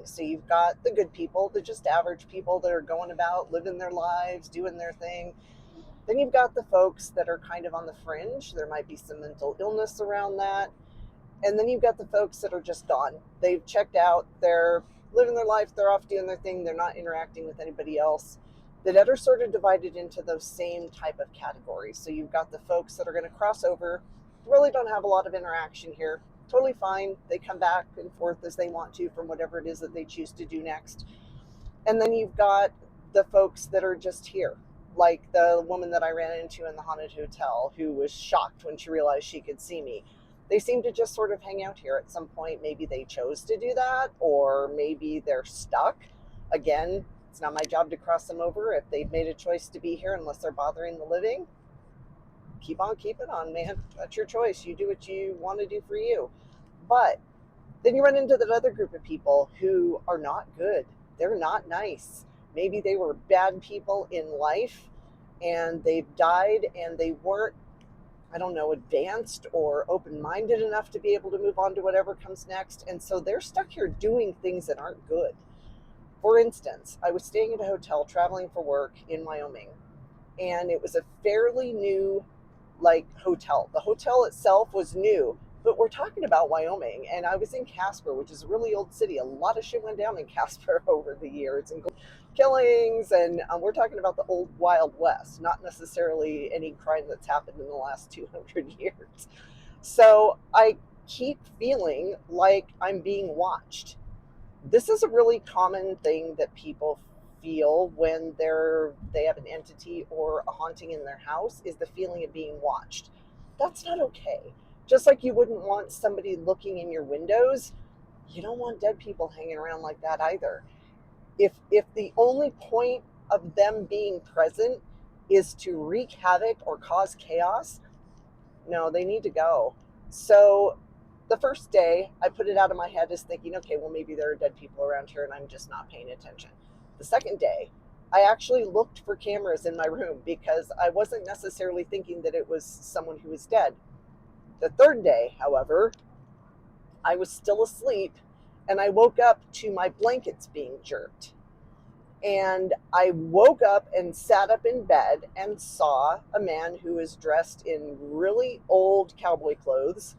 So you've got the good people, the just average people that are going about living their lives, doing their thing. Then you've got the folks that are kind of on the fringe. There might be some mental illness around that. And then you've got the folks that are just gone. They've checked out, they're living their life, they're off doing their thing, they're not interacting with anybody else. The dead are sort of divided into those same type of categories. So you've got the folks that are going to cross over, really don't have a lot of interaction here. Totally fine. They come back and forth as they want to from whatever it is that they choose to do next. And then you've got the folks that are just here, like the woman that I ran into in the haunted hotel who was shocked when she realized she could see me. They seem to just sort of hang out here at some point. Maybe they chose to do that, or maybe they're stuck. Again, it's not my job to cross them over. If they've made a choice to be here, unless they're bothering the living, keep on keeping on, man. That's your choice. You do what you want to do for you. But then you run into that other group of people who are not good. They're not nice. Maybe they were bad people in life and they've died and they weren't, I don't know, advanced or open minded enough to be able to move on to whatever comes next. And so they're stuck here doing things that aren't good. For instance, I was staying at a hotel traveling for work in Wyoming, and it was a fairly new hotel. The hotel itself was new, but we're talking about Wyoming, and I was in Casper, which is a really old city. A lot of shit went down in Casper over the years, and killings, and we're talking about the old Wild West, not necessarily any crime that's happened in the last 200 years. So I keep feeling like I'm being watched. This is a really common thing that people feel when they have an entity or a haunting in their house, is the feeling of being watched. That's not okay. Just like you wouldn't want somebody looking in your windows, you don't want dead people hanging around like that either. If the only point of them being present is to wreak havoc or cause chaos, no, they need to go. So the first day, I put it out of my head as thinking, okay, well, maybe there are dead people around here and I'm just not paying attention. The second day, I actually looked for cameras in my room because I wasn't necessarily thinking that it was someone who was dead. The third day, however, I was still asleep and I woke up to my blankets being jerked. And I woke up and sat up in bed and saw a man who was dressed in really old cowboy clothes.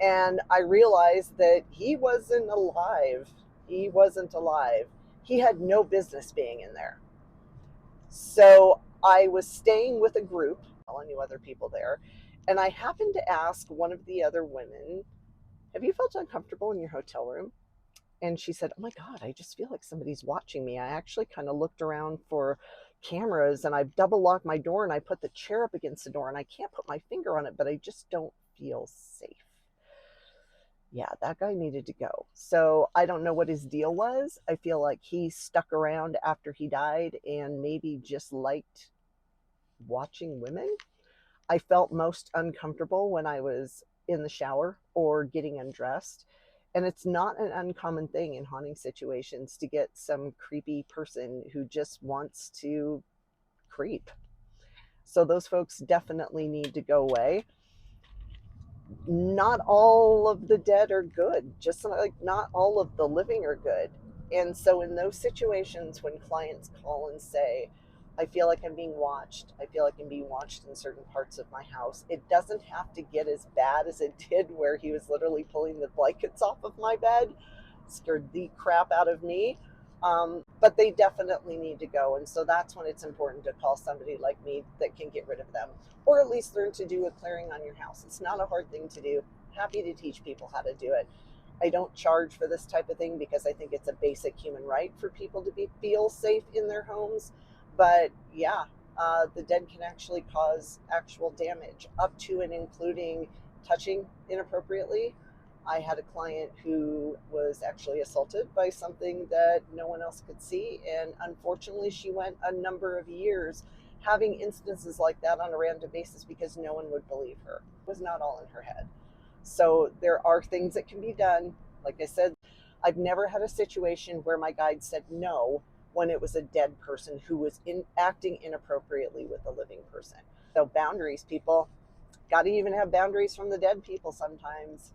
And I realized that he wasn't alive. He wasn't alive. He had no business being in there. So I was staying with a group. I knew other people there. And I happened to ask one of the other women, have you felt uncomfortable in your hotel room? And she said, oh my God, I just feel like somebody's watching me. I actually kind of looked around for cameras and I double locked my door and I put the chair up against the door and I can't put my finger on it, but I just don't feel safe. Yeah, that guy needed to go. So I don't know what his deal was. I feel like he stuck around after he died and maybe just liked watching women. I felt most uncomfortable when I was in the shower or getting undressed. And it's not an uncommon thing in haunting situations to get some creepy person who just wants to creep. So those folks definitely need to go away. Not all of the dead are good, just like not all of the living are good. And so in those situations when clients call and say, I feel like I'm being watched, I feel like I'm being watched in certain parts of my house, it doesn't have to get as bad as it did where he was literally pulling the blankets off of my bed. Scared the crap out of me. But they definitely need to go. And so that's when it's important to call somebody like me that can get rid of them, or at least learn to do a clearing on your house. It's not a hard thing to do. Happy to teach people how to do it. I don't charge for this type of thing because I think it's a basic human right for people to feel safe in their homes. But yeah, the dead can actually cause actual damage, up to and including touching inappropriately. I had a client who was actually assaulted by something that no one else could see. And unfortunately, she went a number of years having instances like that on a random basis because no one would believe her. It was not all in her head. So there are things that can be done. Like I said, I've never had a situation where my guide said no when it was a dead person who was acting inappropriately with a living person. So boundaries, people. Got to even have boundaries from the dead people sometimes.